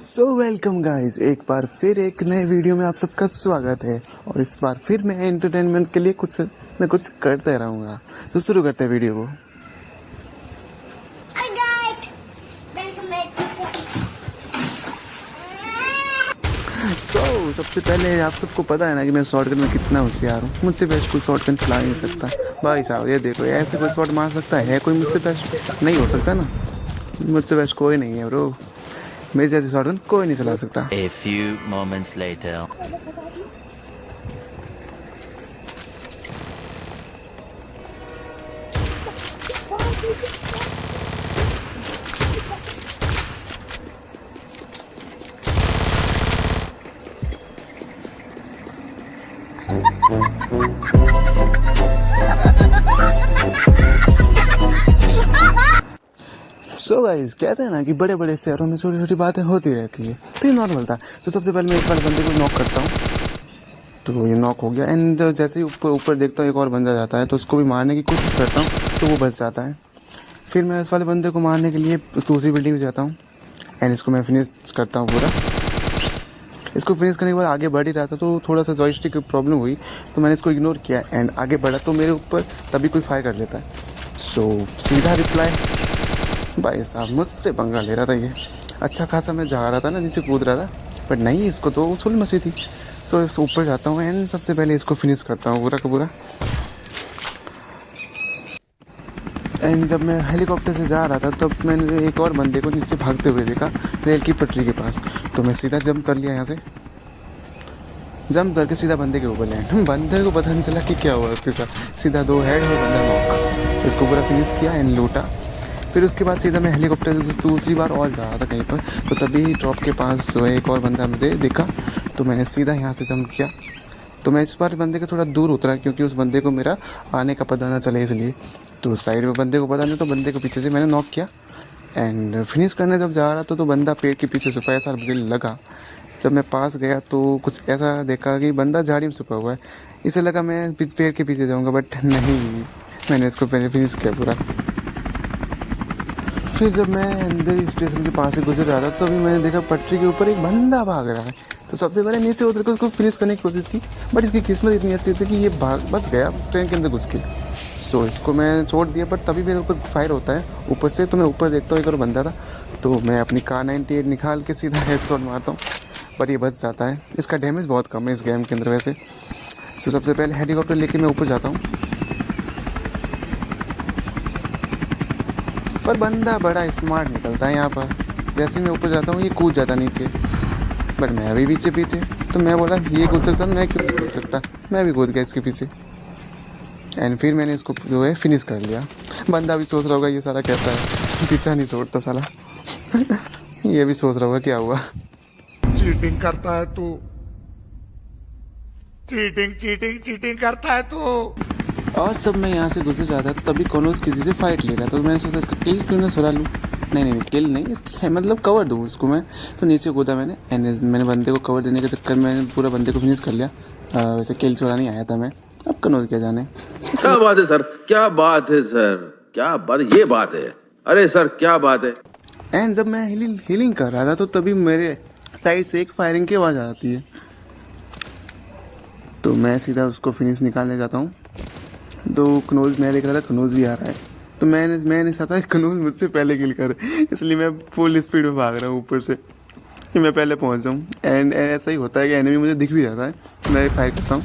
So welcome guys, एक बार फिर एक नए वीडियो में आप सबका स्वागत है। और इस बार फिर मैं एंटरटेनमेंट के लिए कुछ करते रहूँगा। तो शुरू करते हैं वीडियो को। सबसे पहले आप सबको पता है ना कि मैं शॉटगन में कितना होशियार हूँ। मुझसे बेस्ट कोई शॉटगन चला नहीं सकता भाई साहब। ये देखो, ऐसे कोई शॉट मार सकता है कोई मुझसे बेस्ट? नहीं हो सकता ना। मुझसे बेस्ट कोई नहीं है ब्रो। मेरे जैसे शॉटगन कोई नहीं चला सकता। A few moments later. So guys, कहते हैं ना कि बड़े बड़े शहरों में छोटी छोटी बातें होती रहती है, तो ये नॉर्मल था। तो सबसे पहले मैं एक बार बंदे को नॉक करता हूँ, तो ये नॉक हो गया। एंड जैसे ही ऊपर ऊपर देखता हूँ एक और बंदा जाता है, तो उसको भी मारने की कोशिश करता हूँ, तो वो बच जाता है। फिर मैं इस वाले बंदे को मारने के लिए दूसरी बिल्डिंग में जाता हूँ एंड इसको मैं फिनिश करता हूँ पूरा। इसको फिनिश करने के बाद आगे बढ़ ही रहा था, तो थोड़ा सा जॉयस्टिक की प्रॉब्लम हुई, तो मैंने इसको इग्नोर किया एंड आगे बढ़ा। तो मेरे ऊपर तभी कोई फायर कर लेता है। सो सीधा रिप्लाई, भाई साहब मुझसे पंगा ले रहा था ये। अच्छा खासा मैं जा रहा था ना, नीचे कूद रहा था, बट नहीं, इसको तो उसूल मची थी। सो इस ऊपर जाता हूँ एंड सबसे पहले इसको फिनिश करता हूँ पूरा का पूरा। एंड जब मैं हेलीकॉप्टर से जा रहा था, तब मैंने एक और बंदे को नीचे भागते हुए देखा रेल की पटरी के पास। तो मैं सीधा जंप कर लिया, यहाँ से जंप करके सीधा बंदे के ऊपर ले। बंदे को पता नहीं चला कि क्या हुआ उसके साथ। सीधा 2 हेड और बंदा नॉक। इसको पूरा फिनिश किया एंड लूटा। फिर उसके बाद सीधा मैं हेलीकॉप्टर से दूसरी बार और जा रहा था कहीं पर, तो तभी ड्रॉप के पास जो है एक और बंदा मुझे दिखा, तो मैंने सीधा यहाँ से जंप किया। तो मैं इस बार बंदे के थोड़ा दूर उतरा, क्योंकि उस बंदे को मेरा आने का पता ना चले इसलिए। तो साइड में बंदे को पता नहीं, तो बंदे को पीछे से मैंने नॉक किया एंड फिनिश करने जब जा रहा था, तो बंदा पेड़ के पीछे छुपा। ऐसा मुझे लगा। जब मैं पास गया तो कुछ ऐसा देखा कि बंदा झाड़ी में छुपा हुआ है। इसे लगा मैं पेड़ के पीछे जाऊँगा, बट नहीं, मैंने इसको पहले फिनिश किया पूरा। फिर जब मैं अंदर स्टेशन के पास से गुजर रहा था, तो अभी मैंने देखा पटरी के ऊपर एक बंदा भाग रहा है। तो सबसे पहले नीचे उतर कर उसको फिनिश करने की कोशिश की, बट इसकी किस्मत इतनी अच्छी थी कि ये भाग बस गया ट्रेन के अंदर घुस के। सो इसको मैं छोड़ दिया, बट तभी मेरे ऊपर फायर होता है ऊपर से। तो मैं ऊपर देखता हूँ एक और बंदा था, तो मैं अपनी Kar98 निकाल के सीधा हेडशॉट मारता हूँ, पर ये बच जाता है। इसका डैमेज बहुत कम है इस गेम के अंदर वैसे। सो सबसे पहले हेलीकॉप्टर लेके मैं ऊपर जाता हूँ, पर बंदा बड़ा स्मार्ट निकलता है यहाँ पर। जैसे मैं ऊपर जाता हूँ ये कूद जाता नीचे, बट मैं अभी पीछे पीछे। तो मैं बोला ये कूद सकता, मैं क्यों नहीं कूद सकता। मैं भी कूद गया इसके पीछे एंड फिर मैंने इसको जो है फिनिश कर लिया। बंदा भी सोच रहा होगा ये साला कैसा है, पीछा नहीं छोड़ता साला। ये भी सोच रहा होगा क्या हुआ। चीटिंग करता है तू, चीटिंग चीटिंग चीटिंग करता है तू। और सब मैं यहाँ से गुजर रहा था, तभी कॉनोज किसी से फाइट ले रहा था। तो मैंने सोचा इसका किल क्यों ना सुरा लूँ। नहीं, किल नहीं, इसकी मतलब कवर दूँ इसको मैं। तो नीचे कूदा मैंने एंड मैंने बंदे को कवर देने के चक्कर में मैंने पूरा बंदे को फिनिश कर लिया। वैसे किल चुरा नहीं आया था मैं। अब कॉनोज क्या जाने। क्या बात है सर, क्या बात है सर, क्या बात, ये बात है। अरे सर क्या बात है। एंड जब मैं हीलिंग कर रहा था, तो तभी मेरे साइड से एक फायरिंग की आवाज़ आती है। तो मैं सीधा उसको फिनिश निकालने जाता हूँ। तो कनौज मैं देख रहा था, कनौज भी आ रहा है। तो मैंने नहीं चाहता कनौज मुझसे पहले किल कर, इसलिए मैं फुल स्पीड में भाग रहा हूँ ऊपर से कि मैं पहले पहुँच जाऊँ। एंड ऐसा ही होता है कि एनिमी मुझे दिख भी जाता है, मैं फायर करता हूँ,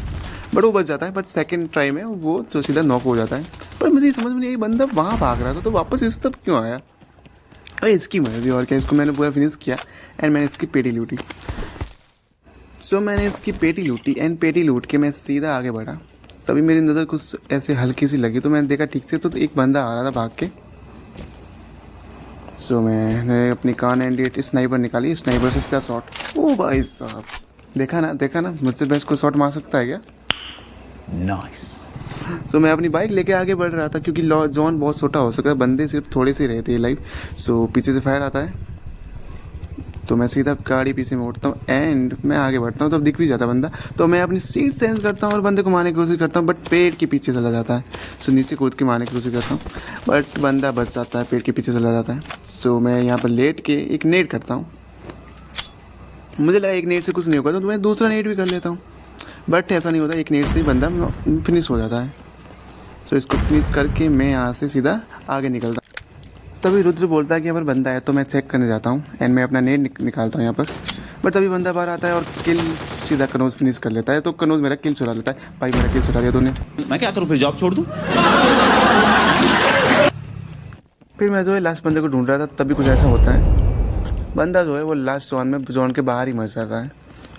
बट वो बच जाता है। बट सेकंड ट्राई में वो जो सीधा नॉक हो जाता है। पर मुझे ये समझ में नहीं, बंदा वहाँ भाग रहा था तो वापस इस तब क्यों आया। अरे इसकी मर्जी और क्या। इसको मैंने पूरा फिनिश किया एंड मैंने इसकी पेटी लूटी। सो मैंने इसकी पेटी लूटी एंड पेटी लूट के मैं सीधा आगे बढ़ा। तभी मेरी नज़र कुछ ऐसे हल्की सी लगी, तो मैंने देखा ठीक से, तो एक बंदा आ रहा था भाग के। सो मैंने अपनी Kar98 स्नाइपर निकाली, स्नाइपर से सीधा शॉट। ओ भाई साहब, देखा ना मुझसे बेस्ट कोई शॉट मार सकता है क्या। Nice. सो मैं अपनी बाइक लेके आगे बढ़ रहा था, क्योंकि जोन बहुत छोटा हो सकता है, बंदे सिर्फ थोड़े से रहते हैं लाइव। सो पीछे से फायर आता है, तो मैं सीधा गाड़ी पीछे मोड़ता हूँ एंड मैं आगे बढ़ता हूँ। तब दिख भी जाता बंदा, तो मैं अपनी सीट चेंज करता हूँ और बंदे को मारने की कोशिश करता हूँ, बट पेड़ के पीछे चला जाता है। सो नीचे कूद के मारने की कोशिश करता हूँ, बट बंदा बच जाता है, पेड़ के पीछे चला जाता है। सो मैं यहाँ पर लेट के एक नेट करता हूँ मुझे लगा एक नेट से कुछ नहीं होगा तो मैं दूसरा नेट भी कर लेता हूँ, बट ऐसा नहीं होता, एक नेट से ही बंदा फिनिश हो जाता है। तो इसको फिनिश करके मैं यहाँ से सीधा आगे निकलता हूँ। तभी रुद्र बोलता है कि यहाँ पर बंदा है, तो मैं चेक करने जाता हूँ एंड मैं अपना नेट निकालता हूँ यहाँ पर, बट तभी बंदा बाहर आता है और किल सीधा कनोज फिनिश कर लेता है। तो कनोज मेरा किल चुरा लेता है। भाई मेरा किल चुरा दिया तूने। मैं क्या करूं, फिर जॉब छोड़ दूं? फिर मैं जो है लास्ट बंदे को ढूंढ रहा था, तभी कुछ ऐसा होता है, बंदा जो है वो लास्ट जोन के बाहर ही मर जाता है।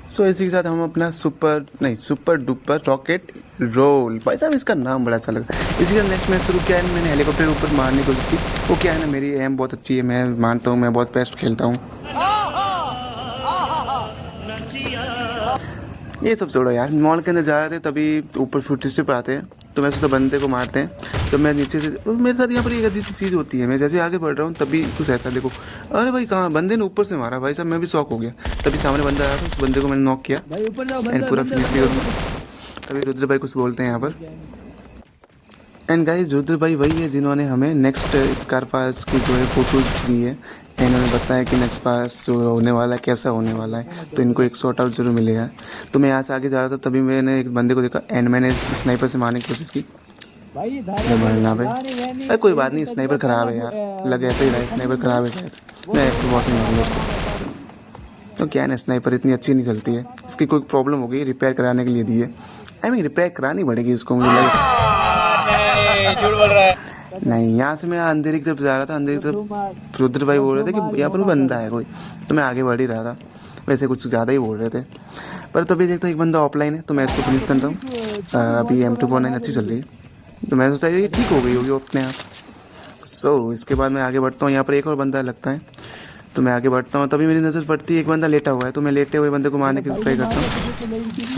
सो इसी के साथ हम अपना सुपर डुपर रॉकेट रोल, भाई साहब इसका नाम बड़ा अच्छा लगा। इसी का नेक्स्ट मैच शुरू किया है, मैंने हेलीकॉप्टर ऊपर मारने की कोशिश की। वो क्या है ना, मेरी एम बहुत अच्छी है, मैं मानता हूँ, मैं बहुत बेस्ट खेलता हूँ। ये सब छोड़ो यार, मॉल के अंदर जा रहे थे तभी ऊपर फुटस्टेप पे आते हैं, तो मैं सोचा बंदे को मारते हैं। तो मैं नीचे से, मेरे साथ यहाँ पर एक अजीब सी चीज़ होती है, मैं जैसे आगे बढ़ रहा हूँ तभी कुछ ऐसा देखो, अरे भाई कहाँ, बंदे ने ऊपर से मारा भाई साहब, मैं भी शॉक हो गया। तभी सामने बंदा आया था, उस बंदे को मैंने नॉक किया एंड पूरा फिनिश भी कर दिया। तभी रुद्र भाई कुछ बोलते हैं यहाँ पर। एंड गाइस रुद्र भाई वही है जिन्होंने हमें नेक्स्ट स्कार पास की जो है फोटोज दी है, इन्होंने बताया कि नेक्स्ट पास जो होने वाला है कैसा होने वाला है, तो इनको एक शॉट आउट जरूर मिलेगा। तो मैं यहाँ से आगे जा रहा था, तभी मैंने एक बंदे को देखा एंड मैंने स्नाइपर से मारने की कोशिश की। मरना भाई, अरे कोई बात नहीं, स्नाइपर ख़राब है यार, लगे ऐसा ही रहा, स्नाइपर ख़राब है शायद, मैं एक तो बहुत ही मारूंगा उसको। तो क्या है ना, स्नाइपर इतनी अच्छी नहीं चलती है, इसकी कोई प्रॉब्लम हो गई, रिपेयर कराने के लिए दी है। आई मीन रिपेयर करानी पड़ेगी इसको, मुझे लगा। झूठ बोल रहा है। नहीं, यहाँ से मैं अंधेरी की तरफ जा रहा था, अंधेरी की तरफ रुद्र भाई बोल रहे थे कि यहाँ पर बंदा है कोई, तो मैं आगे बढ़ ही रहा था, वैसे कुछ ज़्यादा ही बोल रहे थे। पर तभी देखता हूँ एक बंदा ऑफलाइन है, तो मैं इसको फिनिश करता हूँ। अभी M249 अच्छी चल रही है, तो मैं सोचा ये ठीक हो गई होगी अपने आप। सो इसके बाद मैं आगे बढ़ता हूँ, यहाँ पर एक और बंदा लगता है, तो मैं आगे बढ़ता हूँ। तभी मेरी नज़र पड़ती है एक बंदा लेटा हुआ है, तो मैं लेटे हुए बंदे को मारने की ट्राई करता हूँ।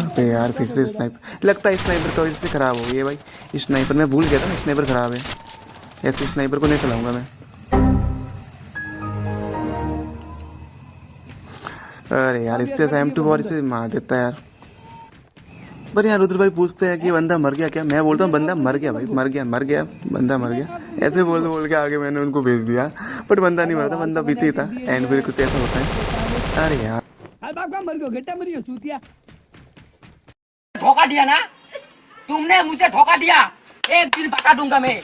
अबे यार फिर से स्नाइपर, लगता है स्नाइपर का वजह से ख़राब हो गई है भाई। स्नाइपर मैं भूल गया था, स्नाइपर ख़राब है, ऐसे स्नाइपर को नहीं चलाऊँगा मैं। अरे यार इससे M2 से मार देता है यार। पर यार रुद्र भाई पूछते हैं कि बंदा मर गया क्या, मैं बोलता हूँ बंदा मर गया भाई, मर गया बंदा मर गया, ऐसे बोल के आगे मैंने उनको भेज दिया, बट बंदा नहीं मरा था, बंदा पीछे ही था। एंड फिर कुछ ऐसा होता है, अरे यार धोखा दिया ना तुमने, मुझे धोखा दिया, एक दिन बता दूंगा मैं,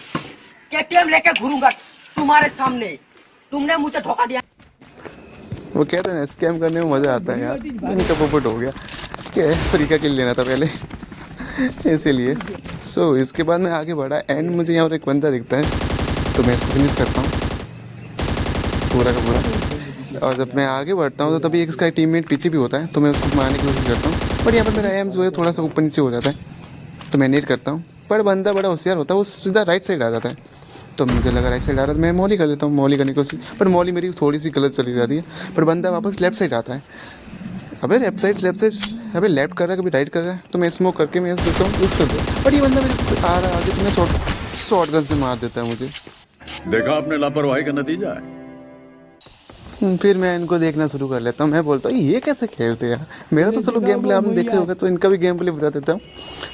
KTM लेके घूरूंगा तुम्हारे सामने, तुमने मुझे धोखा दिया। वो कहते हैं स्कैम करने में मज़ा आता है यार, इनका पोपट हो गया क्या, फ्री का किल लेना था पहले इसीलिए। सो इसके बाद मैं आगे बढ़ा एंड मुझे यहाँ पर एक बंदा दिखता है, तो मैं इसको फिनिश करता हूँ पूरा का पूरा। और जब मैं आगे बढ़ता हूँ तो तभी एक इसका टीममेट पीछे भी होता है, तो मैं उसको मारने की कोशिश करता हूँ, बट यहाँ पर मेरा एम जो है थोड़ा सा ऊपर नीचे हो जाता है, तो मैं नेट करता हूँ, पर बंदा बड़ा होशियार होता है, वो सीधा राइट साइड आ जाता है, तो मुझे लगा राइट साइड आ रहा है, मैं मॉली कर लेता हूँ, मॉली करने की कोशिश, पर मॉली मेरी थोड़ी सी गलत चली जाती है, पर बंदा वापस लेफ्ट साइड आता है। अबे लेफ्ट साइड, अबे लेफ्ट कर रहा है, कभी राइट कर रहा है, तो मैं स्मोक करके मैं देता हूँ उससे, बट ये बंदा मेरे आ रहा है आगे, तो मैं शॉर्ट गन से मार देता है मुझे। देखा आपने लापरवाही का नतीजा है। फिर मैं इनको देखना शुरू कर लेता हूँ, मैं बोलता हूँ ये कैसे खेलते हैं यार, मेरा तो चलो गेम प्ले आपने देखे होगा, तो इनका भी गेम प्ले बता देता हूँ।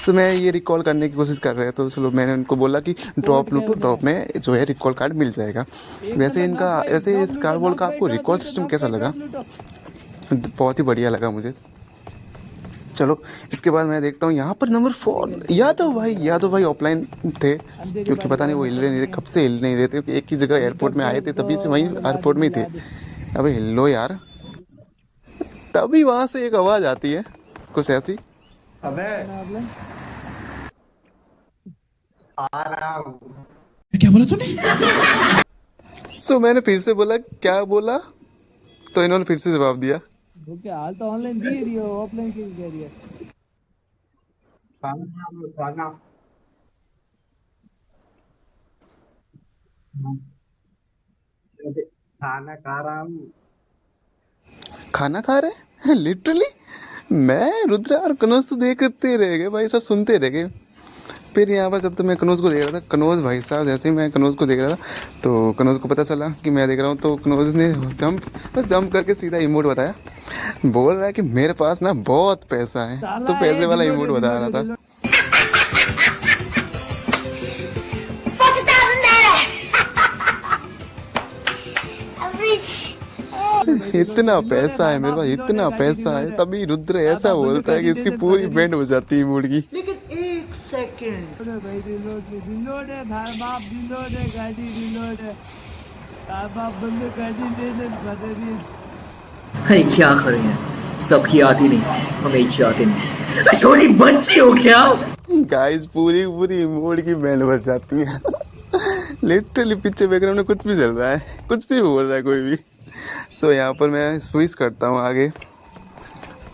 तो मैं ये रिकॉल करने की कोशिश कर रहे हैं, तो चलो मैंने उनको बोला कि ड्रॉप लूटो, ड्रॉप में जो है रिकॉल कार्ड मिल जाएगा। वैसे इनका ऐसे इस कार का आपको रिकॉल सिस्टम कैसा लगा? बहुत ही बढ़िया लगा मुझे। चलो इसके बाद मैं देखता हूँ यहाँ पर नंबर 4 यादव भाई ऑफलाइन थे, क्योंकि पता नहीं वो हिल रहे नहीं थे, कब से हिल नहीं रहे थे, एक ही जगह एयरपोर्ट में आए थे, तभी से वहीं एयरपोर्ट में ही थे। अबे हिलो यार, तभी वहाँ से एक आवाज़ आती है कुछ ऐसी, क्या बोला तूने? सो मैंने फिर से बोला क्या बोला, तो इन्होंने फिर से जवाब दिया। हाल तो ऑनलाइन दे रही हो, ऑफलाइन क्यों कह रही है? खाना खा रहे हैं लिटरली, मैं रुद्र और कनोज तो देखते रह गए भाई, सब सुनते रह गए। फिर यहाँ पर जब तो मैं कनोज को देख रहा था, कनोज भाई साहब जैसे ही मैं कनोज को देख रहा था, तो कनोज को पता चला कि मैं देख रहा हूँ, तो कनोज ने जंप करके सीधा इमोट बताया, बोल रहा है कि मेरे पास ना बहुत पैसा है, तो पैसे वाला इमोट बता रहा था। इतना पैसा है मेरे पास, इतना पैसा है, तभी रुद्र ऐसा बोलता है कि इसकी पूरी बैंड हो जाती है मूड की। भाई रिलोड है, भाई बाप रिलोड है, गाड़ी रिलोड है, बाप बंदे गाड़ी ले ले बदली। अरे क्या करेंगे, सबकी आती नहीं, हमें इच्छा आती नहीं। छोटी बच्ची हो क्या? गाइस पूरी पूरी मूड की बैंड बज जाती है। लिटरली पीछे बैकग्राउंड में कुछ भी चल रहा है, कुछ भी बोल रहा है कोई भी। सो यहाँ पर मैं स्विच करता हूँ आगे।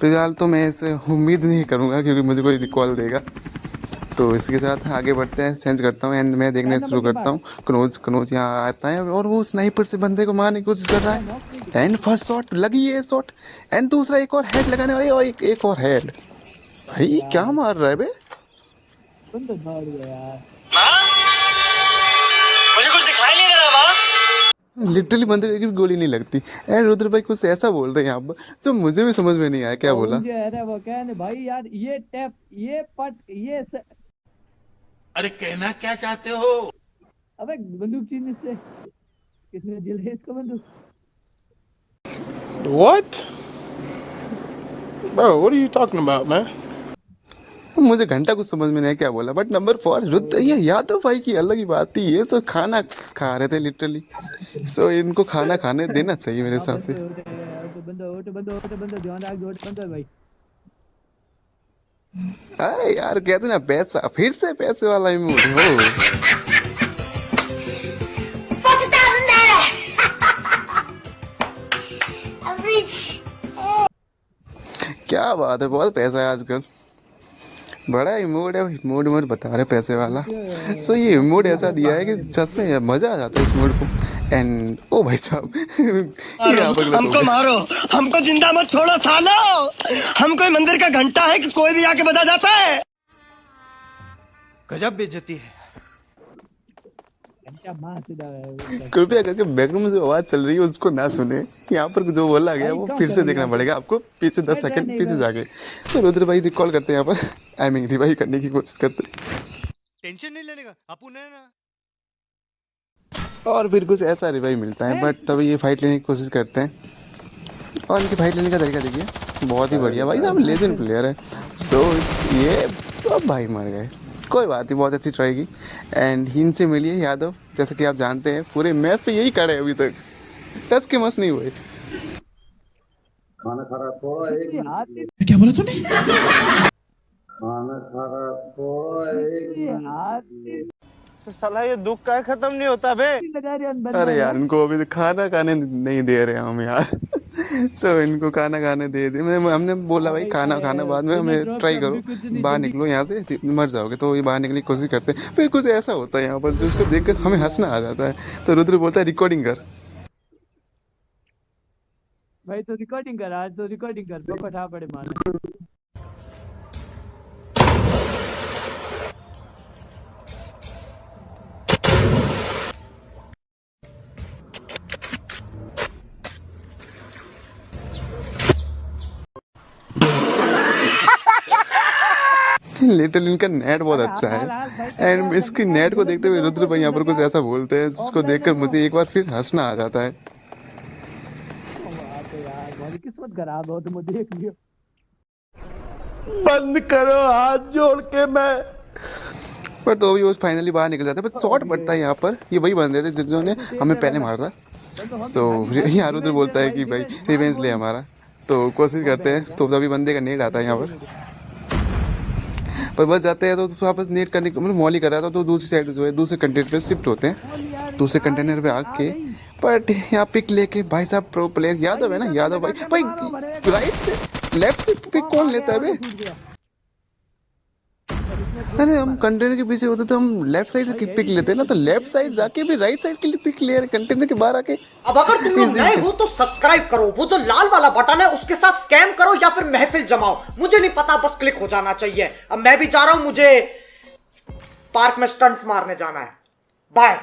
फिलहाल तो मैं इसे उम्मीद नहीं करूँगा क्योंकि मुझे कोई रिकॉल देगा। तो इसके साथ आगे बढ़ते हैं, चेंज करता हूँ एंड मैं देखने शुरू करता हूँ। कनोज यहाँ आता है और वो स्नाइपर से बंदे को मारने की कोशिश कर रहा है एंड फर्स्ट शॉट लगी है शॉट एंड दूसरा एक और हेड लगाने वाली और एक और हेड। भाई क्या मार रहा है बे? बंदा दौड़ गया यार। मुझे कुछ दिखाई नहीं दे रहा माँ। लिटरली बंदे को एक भी गोली नहीं लगती एंड रुद्र भाई कुछ ऐसा बोलते हैं यहाँ पर जो मुझे भी समझ में नहीं आया क्या बोला। अरे वो कहने भाई यार ये टैप ये पट ये अरे कहना क्या चाहते हो? अबे बंदूक छीन इससे, किसने दिल है इसको बंदूक? What? Bro, what are you talking about, man? मुझे घंटा कुछ समझ में नहीं आया क्या बोला। बट नंबर 4 रुद्र, ये यादव भाई की अलग ही बात थी। ये तो खाना खा रहे थे लिटरली। सो इनको खाना खाने देना चाहिए मेरे हिसाब से। बंदो ध्यान रख, बंदो भाई। अरे यार कहते ना पैसा, फिर से पैसे वाला ही मूड हो। क्या बात है, बहुत पैसा है आजकल, बड़ा इमोड है। इमोड बता रहे पैसे वाला। सो ये इमोड ऐसा दिया है कि सच में मजा आ जाता है इस मूड को। एंड ओ भाई साहब हमको मारो, हमको जिंदा मत छोड़ो सालो। हम कोई मंदिर का घंटा है कि कोई भी आके बजा जाता है। गजब बेइज्जती है। कृपया करके बैकग्राउंड में जो आवाज चल रही है उसको ना सुने। यहाँ पर जो बोला गया वो फिर से देखना पड़ेगा आपको, पीछे 10 सेकंड पीछे जाके। तो रुद्र भाई रिकॉल करते हैं यहाँ पर, आई मीन रिवाइव करने की कोशिश करते हैं। टेंशन नहीं लेने का अपू ने ना। और फिर कुछ ऐसा रिवाइव मिलता है बट तभी ये फाइट लेने की कोशिश करते हैं। और इनकी फाइट लेने का तरीका देखिए, बहुत ही बढ़िया भाई साहब, लेजेंड प्लेयर है। सो ये अब भाई मर गए, कोई बात नहीं, बहुत अच्छी ट्राई की। एंड इनसे मिलिए यादव, जैसे कि आप जानते हैं पूरे मैच पे यही खड़े हैं अभी तक, टच के मस नहीं हुए। खाना खा रहा थोड़ा एक क्या बोला तूने? खाना खा रहा थोड़ा एक तो साला ये दुख का खत्म नहीं होता बे। अरे यार इनको अभी खाना खाने नहीं दे रहे हम यार। सो इनको खाना खाने दे दे, हमने बोला भाई खाना खाना बाद में, हमें ट्राई करो, बाहर निकलो यहाँ से, मर जाओगे। तो ये बाहर निकलने की कोशिश करते हैं, फिर कुछ ऐसा होता है यहाँ पर जो उसको देखकर हमें हंसना आ जाता है। तो रुद्र बोलता है रिकॉर्डिंग कर भाई। तो रिकॉर्डिंग कर, आज तो रिकॉर्डिंग कर, तो बैठा पड़े मारने। लिटिल इनका नेट बहुत अच्छा है एंड इसकी नेट को देखते हुए रुद्र भाई यहाँ पर कुछ ऐसा बोलते हैं जिसको देखकर मुझे एक बार फिर हंसना आ जाता है। किस्मत खराब हो तो मुझे देख लियो। बंद करो हाथ जोड़ के मैं। पर तो भी वो फाइनली बाहर निकल जाता है। बस शॉट पड़ता है यहाँ पर, ये वही बंदे थे जिन्होंने हमें पहले मारा था। सो यहाँ रुद्र बोलता है कि भाई रिवेंज ले हमारा, तो कोशिश करते हैं। तो तभी बंदे का नेट आता है यहाँ पर बस जाते हैं तो वापस नेट करने को मतलब मॉली कर रहा था। तो दूसरी साइड जो है दूसरे कंटेनर पे शिफ्ट होते हैं, दूसरे कंटेनर पे आके बट यहाँ पिक लेके भाई साहब प्रो प्लेयर यादव है ना, यादव भाई राइट से लेफ्ट से पिक कौन लेता है बे? अरे हम कंटेनर के पीछे होते तो हम लेफ्ट साइड से पिक लेते हैं ना, तो लेफ्ट साइड जाके भी राइट साइड के लिए पिक ले रहे कंटेनर के बाहर आके। अब अगर तुम लोग नए हो तो सब्सक्राइब करो, वो जो लाल वाला बटन है उसके साथ स्कैम करो या फिर महफिल जमाओ, मुझे नहीं पता, बस क्लिक हो जाना चाहिए। अब मैं भी जा रहा हूं, मुझे पार्क में स्टंट्स मारने जाना है। बाय।